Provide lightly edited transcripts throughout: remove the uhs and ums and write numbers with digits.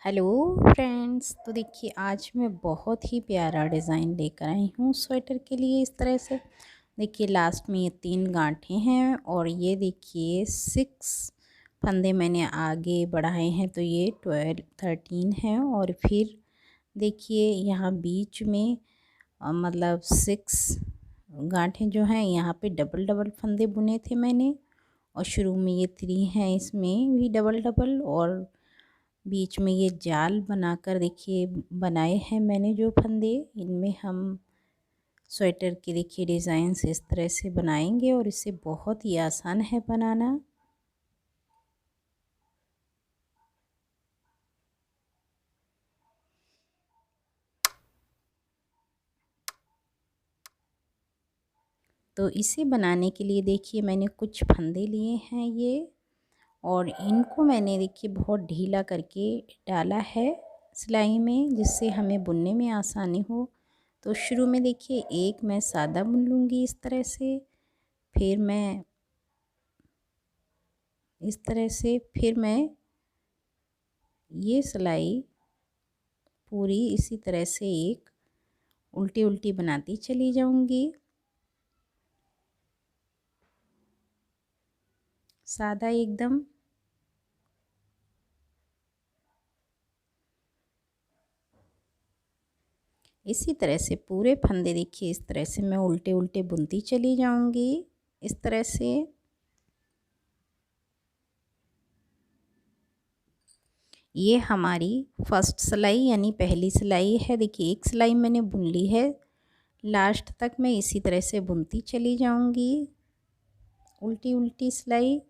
Hello friends. तो देखिए आज मैं बहुत ही प्यारा डिज़ाइन लेकर आई हूँ स्वेटर के लिए। इस तरह से देखिए लास्ट में ये 3 गांठें हैं और ये देखिए 6 फंदे मैंने आगे बढ़ाए हैं, तो ये 13 हैं। और फिर देखिए यहाँ बीच में मतलब 6 गांठें जो हैं यहाँ पे डबल डबल फंदे बुने थे मैंने। और शुरू में ये 3 हैं, इसमें भी डबल डबल, और बीच में ये जाल बनाकर देखिए बनाए हैं मैंने जो फंदे। इनमें हम स्वेटर के देखिए डिज़ाइंस इस तरह से बनाएंगे और इसे बहुत ही आसान है बनाना। तो इसे बनाने के लिए देखिए मैंने कुछ फंदे लिए हैं ये, और इनको मैंने देखिए बहुत ढीला करके डाला है सिलाई में, जिससे हमें बुनने में आसानी हो। तो शुरू में देखिए एक मैं सादा बुन लूँगी इस तरह से, फिर मैं इस तरह से, फिर मैं ये सिलाई पूरी इसी तरह से एक उल्टी उल्टी बनाती चली जाऊंगी, सादा एकदम। इसी तरह से पूरे फंदे देखिए इस तरह से मैं उल्टे उल्टे बुनती चली जाऊंगी इस तरह से। ये हमारी फर्स्ट सिलाई यानी पहली सिलाई है। देखिए एक सिलाई मैंने बुन ली है, लास्ट तक मैं इसी तरह से बुनती चली जाऊंगी उल्टी उल्टी सिलाई।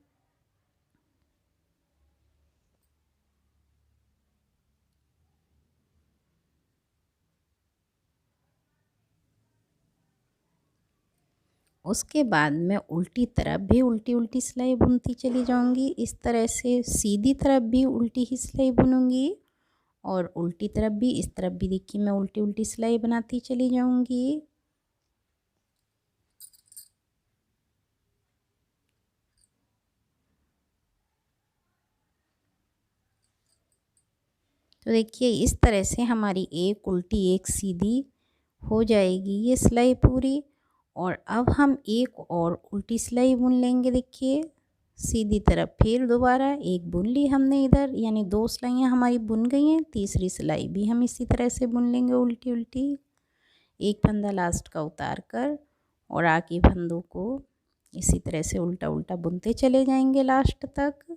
उसके बाद मैं उल्टी तरफ भी उल्टी उल्टी सिलाई बुनती चली जाऊंगी इस तरह से, सीधी तरफ भी उल्टी ही सिलाई बुनूंगी और उल्टी तरफ भी, इस तरफ भी देखिए मैं उल्टी उल्टी सिलाई बनाती चली जाऊंगी। तो देखिए इस तरह से हमारी एक उल्टी एक सीधी हो जाएगी ये सिलाई पूरी। और अब हम एक और उल्टी सिलाई बुन लेंगे। देखिए सीधी तरफ फिर दोबारा एक बुन ली हमने इधर, यानी 2 सिलाइयाँ हमारी बुन गई हैं। तीसरी सिलाई भी हम इसी तरह से बुन लेंगे उल्टी उल्टी, एक फंदा लास्ट का उतार कर, और आगे फंदों को इसी तरह से उल्टा उल्टा बुनते चले जाएंगे लास्ट तक।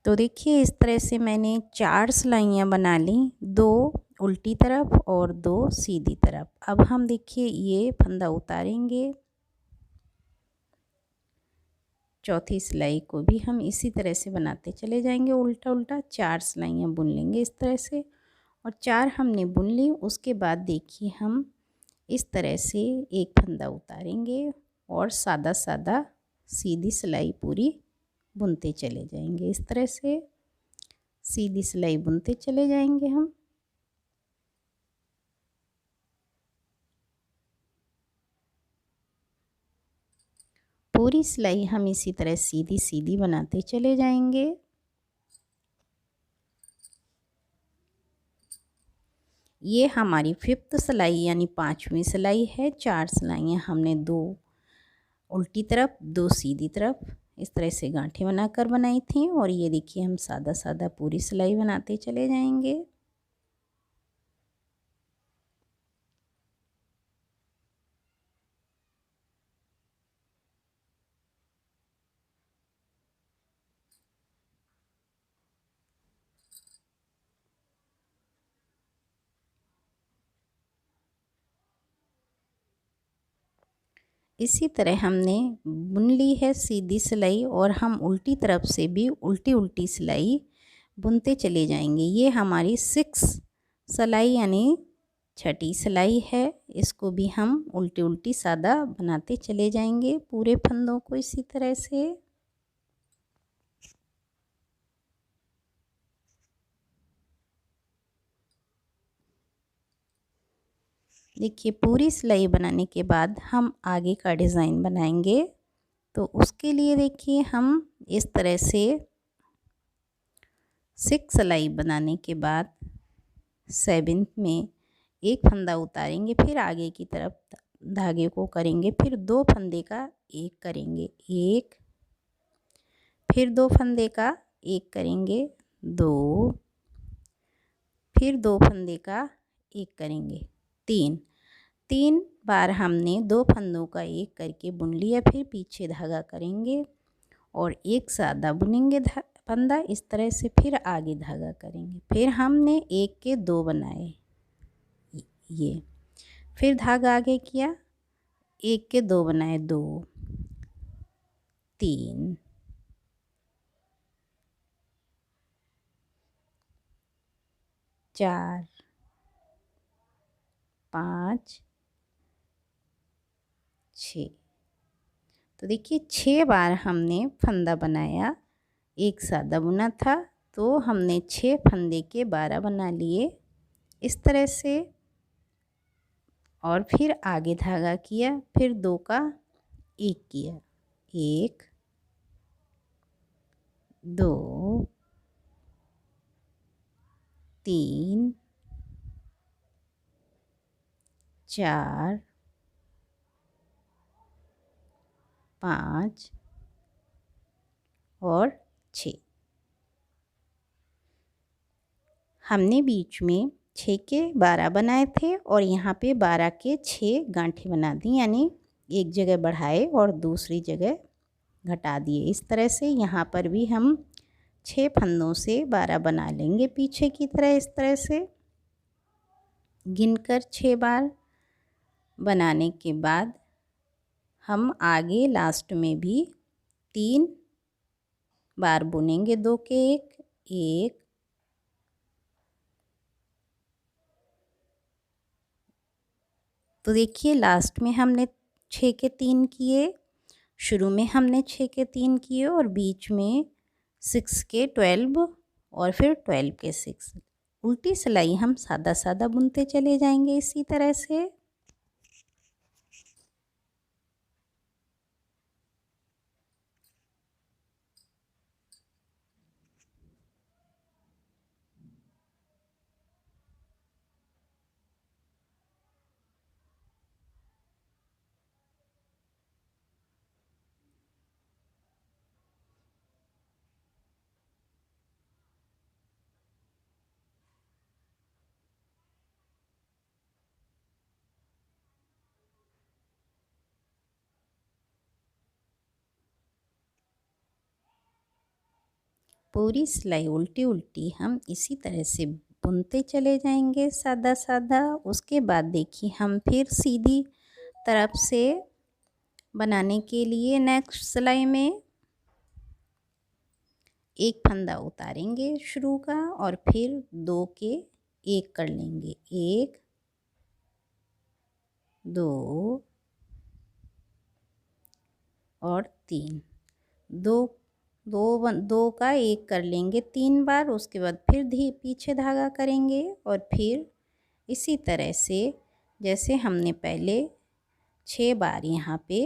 तो देखिए इस तरह से मैंने 4 सिलाइयाँ बना ली, 2 उल्टी तरफ और 2 सीधी तरफ। अब हम देखिए ये फंदा उतारेंगे, चौथी सिलाई को भी हम इसी तरह से बनाते चले जाएंगे उल्टा उल्टा। 4 सिलाइयाँ बुन लेंगे इस तरह से, और 4 हमने बुन ली। उसके बाद देखिए हम इस तरह से एक फंदा उतारेंगे और सादा सादा सीधी सिलाई पूरी बुनते चले जाएंगे इस तरह से, सीधी सिलाई बुनते चले जाएंगे हम। पूरी सिलाई हम इसी तरह सीधी सीधी बनाते चले जाएंगे। ये हमारी 5th सिलाई यानी 5वीं सिलाई है। 4 सिलाइयाँ हमने 2 उल्टी तरफ 2 सीधी तरफ इस तरह से गांठें बनाकर बनाई थी, और ये देखिए हम सादा सादा पूरी सिलाई बनाते चले जाएंगे। इसी तरह हमने बुन ली है सीधी सिलाई, और हम उल्टी तरफ से भी उल्टी उल्टी सिलाई बुनते चले जाएंगे। ये हमारी 6 सिलाई यानी 6ठी सिलाई है। इसको भी हम उल्टी उल्टी सादा बनाते चले जाएंगे पूरे फंदों को इसी तरह से। देखिए पूरी सिलाई बनाने के बाद हम आगे का डिज़ाइन बनाएंगे। तो उसके लिए देखिए हम इस तरह से 6 सिलाई बनाने के बाद 7th में एक फंदा उतारेंगे, फिर आगे की तरफ धागे को करेंगे, फिर 2 फंदे का एक करेंगे, एक, फिर 2 फंदे का एक करेंगे, 2, फिर 2 फंदे का एक करेंगे, 3 बार हमने 2 फंदों का एक करके बुन लिया। फिर पीछे धागा करेंगे और एक सादा बुनेंगे फंदा इस तरह से, फिर आगे धागा करेंगे। फिर हमने एक के 2 बनाए, ये, फिर धागा आगे किया, एक के 2 बनाए, 2, 3, 4, 5, 6। तो देखिए 6 बार हमने फंदा बनाया, एक सादा बुना था, तो हमने 6 फंदे के 12 बना लिए इस तरह से। और फिर आगे धागा किया, फिर 2 का एक किया, 1, 2, 3, 4, 5 और 6। हमने बीच में 6 के 12 बनाए थे और यहाँ पे 12 के 6 गांठें बना दी, यानी एक जगह बढ़ाए और दूसरी जगह घटा दिए। इस तरह से यहाँ पर भी हम 6 फंदों से 12 बना लेंगे पीछे की तरह। इस तरह से गिनकर 6 बार बनाने के बाद हम आगे लास्ट में भी 3 बार बुनेंगे, 2 के एक, एक, तो देखिए लास्ट में हमने 6 के 3 किए, शुरू में हमने 6 के 3 किए और बीच में 6 के 12 और फिर 12 के 6। उल्टी सिलाई हम सादा सादा बुनते चले जाएंगे इसी तरह से। पूरी सिलाई उल्टी उल्टी हम इसी तरह से बुनते चले जाएंगे सादा सादा। उसके बाद देखिए हम फिर सीधी तरफ से बनाने के लिए नेक्स्ट सिलाई में एक फंदा उतारेंगे शुरू का और फिर 2 के एक कर लेंगे, 1, 2 और 3, 2 का एक कर लेंगे 3 बार। उसके बाद फिर पीछे धागा करेंगे और फिर इसी तरह से जैसे हमने पहले 6 बार यहाँ पे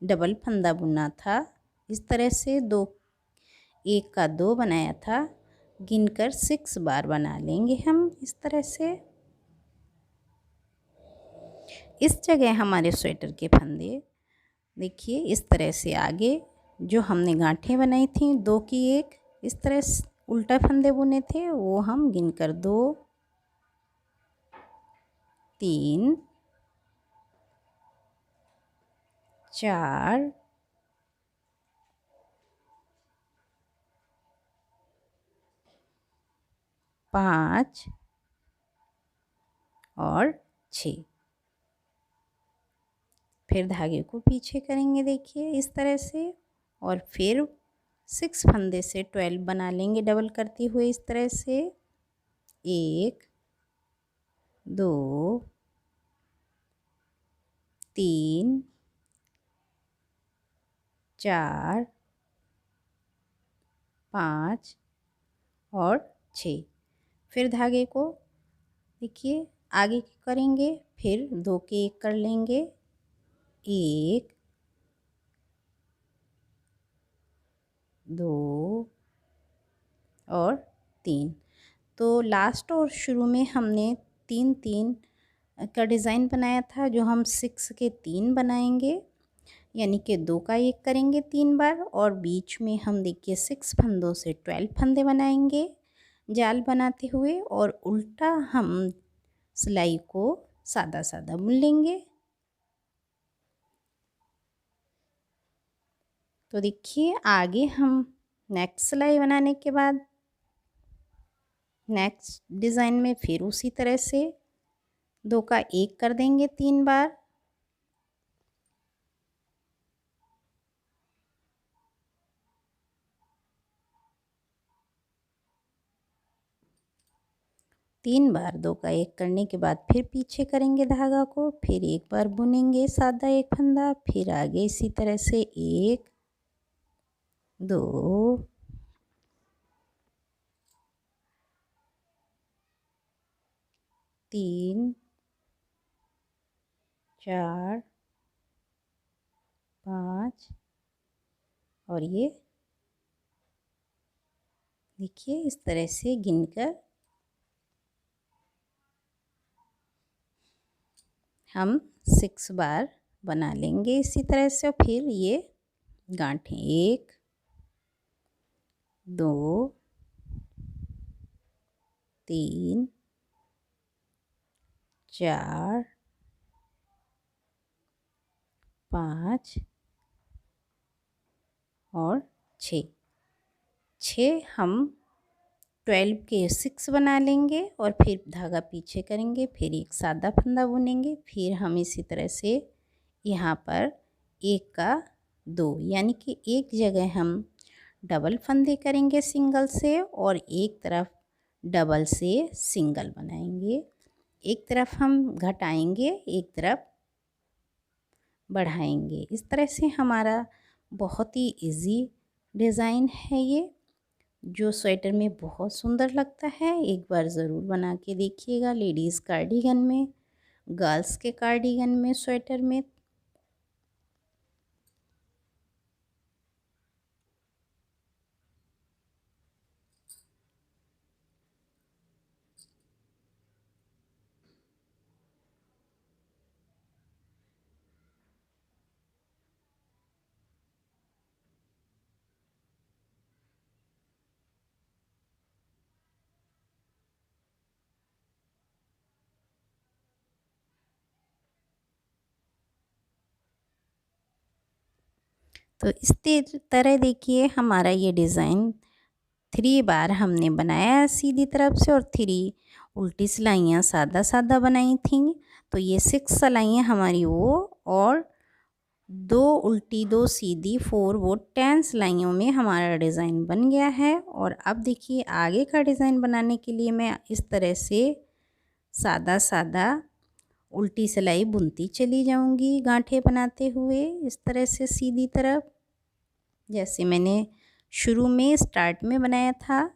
डबल फंदा बुना था, इस तरह से 1 का 2 बनाया था, गिनकर 6 बार बना लेंगे हम इस तरह से। इस जगह हमारे स्वेटर के फंदे देखिए इस तरह से आगे जो हमने गांठें बनाई थी 2 की एक, इस तरह उल्टा फंदे बुने थे, वो हम गिनकर 2, 3, 4, 5 और 6। फिर धागे को पीछे करेंगे देखिए इस तरह से और फिर 6 फंदे से 12 बना लेंगे डबल करते हुए इस तरह से, 1, 2, 3, 4, 5 और 6। फिर धागे को देखिए आगे करेंगे, फिर 2 के एक कर लेंगे, 1, 2 और 3। तो लास्ट और शुरू में हमने 3-3 का डिज़ाइन बनाया था, जो हम 6 के 3 बनाएंगे, यानी कि 2 का 1 करेंगे 3 बार, और बीच में हम देखिए 6 फंदों से 12 फंदे बनाएंगे जाल बनाते हुए, और उल्टा हम सिलाई को सादा सादा बुन लेंगे। तो देखिए आगे हम नेक्स्ट सिलाई बनाने के बाद नेक्स्ट डिज़ाइन में फिर उसी तरह से 2 का 1 कर देंगे 3 बार, तीन बार 2 का 1 करने के बाद फिर पीछे करेंगे धागा को, फिर एक बार बुनेंगे सादा एक फंदा, फिर आगे इसी तरह से 1 2 3 4 5 और ये देखिए इस तरह से गिनकर हम 6 बार बना लेंगे इसी तरह से। और फिर ये गांठें 1 2 3 4 5 और 6 हम 12 के 6 बना लेंगे, और फिर धागा पीछे करेंगे, फिर एक सादा फंदा बुनेंगे, फिर हम इसी तरह से यहाँ पर 1 का 2, यानी कि एक जगह हम डबल फंदे करेंगे सिंगल से, और एक तरफ डबल से सिंगल बनाएंगे। एक तरफ हम घटाएंगे, एक तरफ बढ़ाएंगे। इस तरह से हमारा बहुत ही इजी डिज़ाइन है ये, जो स्वेटर में बहुत सुंदर लगता है। एक बार ज़रूर बना के देखिएगा। लेडीज़ कार्डिगन में, गर्ल्स के कार्डिगन में, स्वेटर में। तो इस तरह देखिए हमारा ये डिज़ाइन 3 बार हमने बनाया सीधी तरफ से, और 3 उल्टी सिलाइयाँ सादा सादा बनाई थी। तो ये 6 सिलाइयाँ हमारी वो, और 2 उल्टी 2 सीधी 4 वो 10 सिलाइयों में हमारा डिज़ाइन बन गया है। और अब देखिए आगे का डिज़ाइन बनाने के लिए मैं इस तरह से सादा सादा उल्टी सिलाई बुनती चली जाऊंगी गांठें बनाते हुए, इस तरह से सीधी तरफ, जैसे मैंने शुरू में स्टार्ट में बनाया था।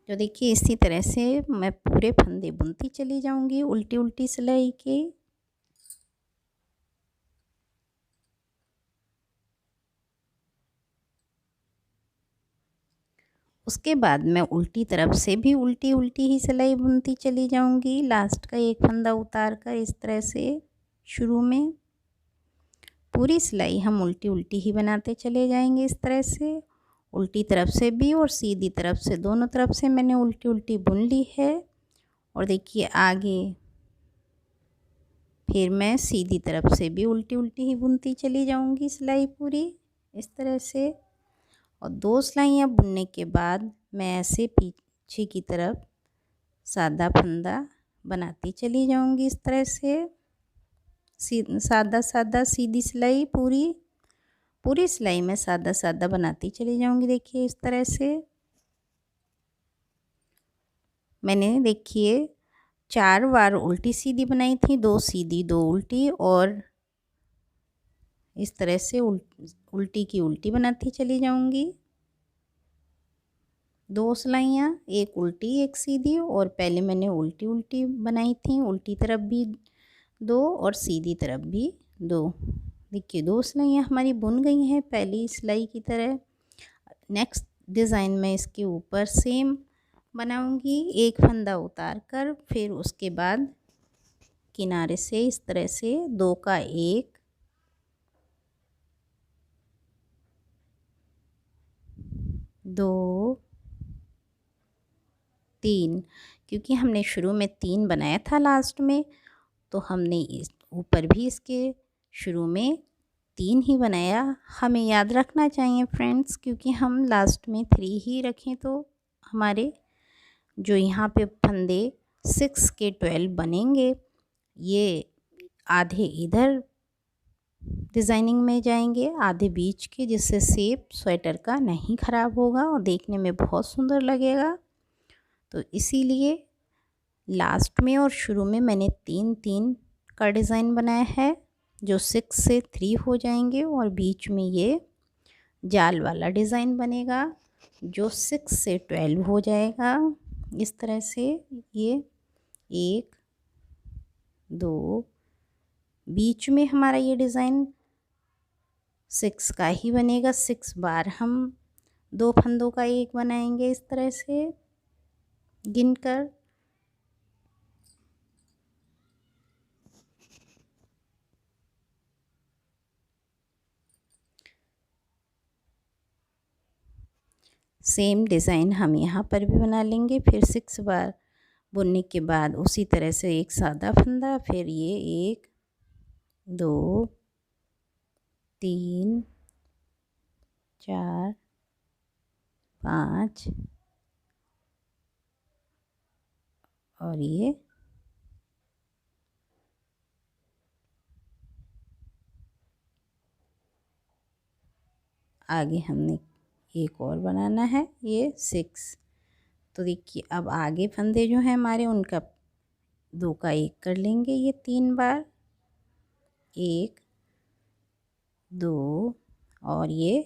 तो देखिए इसी तरह से मैं पूरे फंदे बुनती चली जाऊंगी उल्टी उल्टी सिलाई के। उसके बाद मैं उल्टी तरफ से भी उल्टी उल्टी ही सिलाई बुनती चली जाऊंगी, लास्ट का एक फंदा उतार कर इस तरह से। शुरू में पूरी सिलाई हम उल्टी उल्टी ही बनाते चले जाएंगे इस तरह से, उल्टी तरफ से भी और सीधी तरफ से, दोनों तरफ से मैंने उल्टी उल्टी बुन ली है। और देखिए आगे फिर मैं सीधी तरफ से भी उल्टी उल्टी ही बुनती चली जाऊंगी सिलाई पूरी इस तरह से। और 2 सिलाइयाँ बुनने के बाद मैं ऐसे पीछे की तरफ सादा फंदा बनाती चली जाऊंगी इस तरह से। सादा सादा सीधी सिलाई पूरी पूरी सिलाई में सादा सादा बनाती चली जाऊंगी। देखिए इस तरह से मैंने देखिए 4 बार उल्टी सीधी बनाई थी, 2 सीधी 2 उल्टी, और इस तरह से उल्टी की उल्टी बनाती चली जाऊंगी। 2 सिलाइयाँ, एक उल्टी एक सीधी, और पहले मैंने उल्टी उल्टी बनाई थी, उल्टी तरफ भी 2 और सीधी तरफ भी 2। देखिए 2 सिलाइयाँ हमारी बुन गई हैं पहली सिलाई की तरह। नेक्स्ट डिज़ाइन में इसके ऊपर सेम बनाऊंगी, एक फंदा उतार कर, फिर उसके बाद किनारे से इस तरह से 2 का 1, 2, 3, क्योंकि हमने शुरू में 3 बनाया था लास्ट में, तो हमने इस ऊपर भी इसके शुरू में 3 ही बनाया। हमें याद रखना चाहिए फ्रेंड्स, क्योंकि हम लास्ट में 3 ही रखें तो हमारे जो यहाँ पे फंदे 6 के 12 बनेंगे, ये आधे इधर डिज़ाइनिंग में जाएंगे, आधे बीच के, जिससे शेप स्वेटर का नहीं ख़राब होगा और देखने में बहुत सुंदर लगेगा। तो इसीलिए लास्ट में और शुरू में मैंने 3-3 का डिज़ाइन बनाया है, जो 6 से 3 हो जाएंगे, और बीच में ये जाल वाला डिज़ाइन बनेगा जो 6 से 12 हो जाएगा। इस तरह से ये 1, 2, बीच में हमारा ये डिज़ाइन 6 का ही बनेगा। 6 बार हम 2 फंदों का एक बनाएंगे इस तरह से गिनकर। सेम डिज़ाइन हम यहाँ पर भी बना लेंगे। फिर 6 बार बुनने के बाद उसी तरह से एक सादा फंदा, फिर ये 1, 2, 3, 4, 5 और ये आगे हमने एक और बनाना है, ये 6। तो देखिए अब आगे फंदे जो हैं हमारे, उनका 2 का 1 कर लेंगे ये 3 बार, 1, 2 और ये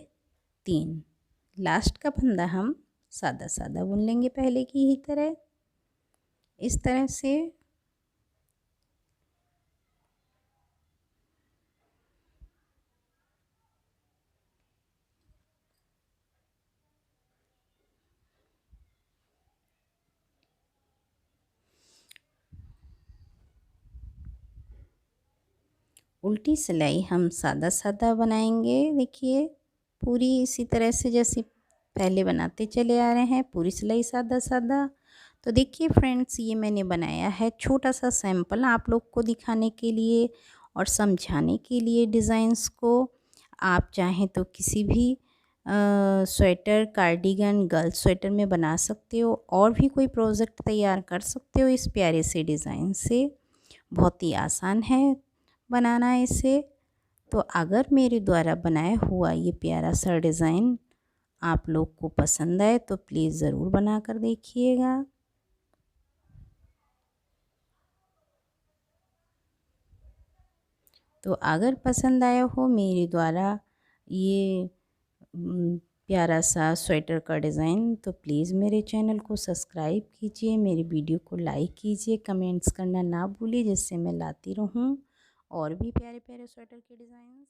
3। लास्ट का फंदा हम सादा सादा बुन लेंगे पहले की ही तरह, इस तरह से। उल्टी सिलाई हम सादा सादा बनाएंगे। देखिए पूरी इसी तरह से जैसे पहले बनाते चले आ रहे हैं, पूरी सिलाई सादा सादा। तो देखिए फ्रेंड्स, ये मैंने बनाया है छोटा सा सैंपल आप लोग को दिखाने के लिए और समझाने के लिए डिज़ाइंस को। आप चाहें तो किसी भी स्वेटर, कार्डिगन, गर्ल्स स्वेटर में बना सकते हो, और भी कोई प्रोजेक्ट तैयार कर सकते हो इस प्यारे से डिज़ाइन से। बहुत ही आसान है बनाना इसे। तो अगर मेरे द्वारा बनाया हुआ ये प्यारा सा डिज़ाइन आप लोग को पसंद आए तो प्लीज़ ज़रूर बना कर देखिएगा। तो अगर पसंद आया हो मेरे द्वारा ये प्यारा सा स्वेटर का डिज़ाइन, तो प्लीज़ मेरे चैनल को सब्सक्राइब कीजिए, मेरी वीडियो को लाइक कीजिए, कमेंट्स करना ना भूलिए, जिससे मैं लाती रहूं और भी प्यारे प्यारे स्वेटर के डिज़ाइन।